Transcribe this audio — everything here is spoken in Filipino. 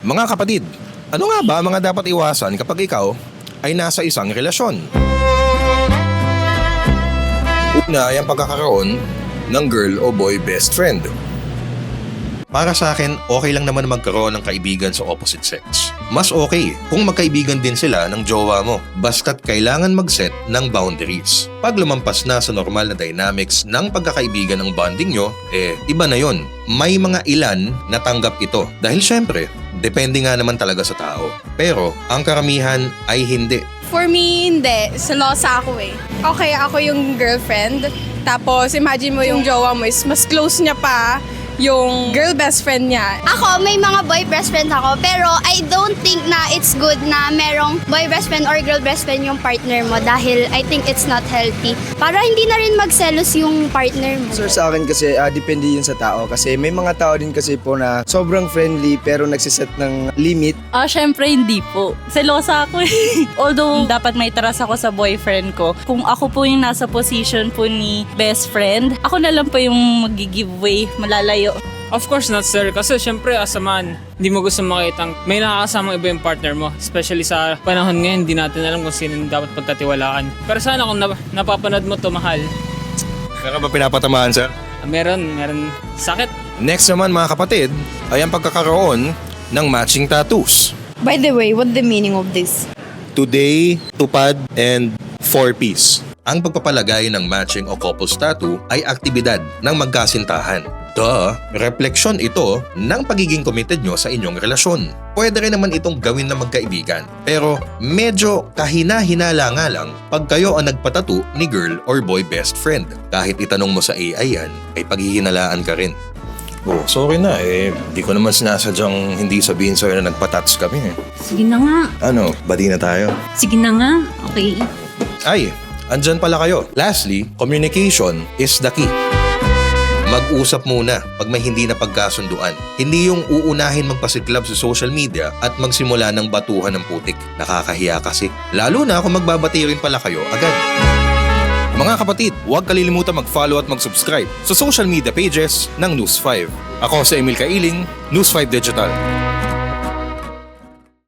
Mga kapatid, ano nga ba mga dapat iwasan kapag ikaw ay nasa isang relasyon? Una ay ang pagkakaroon ng girl o boy best friend. Para sa akin, okay lang naman magkaroon ng kaibigan sa opposite sex. Mas okay kung magkaibigan din sila ng jowa mo, basta't kailangan mag-set ng boundaries. Pag lumampas na sa normal na dynamics ng pagkakaibigan ng bonding nyo, iba na yon. May mga ilan na tanggap ito dahil syempre, depende nga naman talaga sa tao. Pero ang karamihan ay hindi. For me, hindi. Selosa ako eh. Okay, ako yung girlfriend. Tapos, imagine mo yung jowa mo is mas close niya pa yung girl best friend niya. Ako, may mga boy best friend ako, pero I don't think na it's good na merong boy best friend or girl best friend yung partner mo dahil I think it's not healthy. Para hindi na rin magselos yung partner mo. Sir, sa akin kasi depende yun sa tao kasi may mga tao din kasi po na sobrang friendly pero nagsiset ng limit. Syempre hindi po. Selosa ako eh. Although dapat may trust ako sa boyfriend ko. Kung ako po yung nasa position po ni best friend, ako na lang po yung mag-giveaway, malalayo. Of course not, sir. Kasi syempre as a man, hindi mo gusto makitang may nakakasamang iba yung partner mo. Especially sa panahon ngayon, hindi natin alam kung sino dapat pagkatiwalaan. Pero sana kung napapanood mo to, mahal. Meron ba pinapatamaan, sir? Meron sakit. Next naman mga kapatid ay ang pagkakaroon ng matching tattoos. By the way, what the meaning of this? Today, tupad, and 4-piece. Ang pagpapalagay ng matching o couples tattoo ay aktibidad ng magkasintahan. Refleksyon ito ng pagiging committed nyo sa inyong relasyon. Pwede rin naman itong gawin na magkaibigan. Pero medyo kahina-hinala nga lang pag kayo ang nagpatato ni girl or boy best friend. Kahit itanong mo sa AI yan, ay paghihinalaan ka rin. Oh, sorry na di ko naman sinasadyang hindi sabihin sa'yo na nagpatats kami Sige na nga. Ano, badi na tayo? Sige na nga. Okay. Ay, andyan pala kayo. Lastly, communication is the key. Mag-usap muna pag may hindi na pagkasunduan. Hindi yung uunahin magpasiklab sa social media at magsimula ng batuhan ng putik. Nakakahiya kasi. Lalo na kung magbabati rin pala kayo agad. Mga kapatid, huwag kalilimutan mag-follow at mag-subscribe sa social media pages ng News 5. Ako si Emil Kailing, News 5 Digital.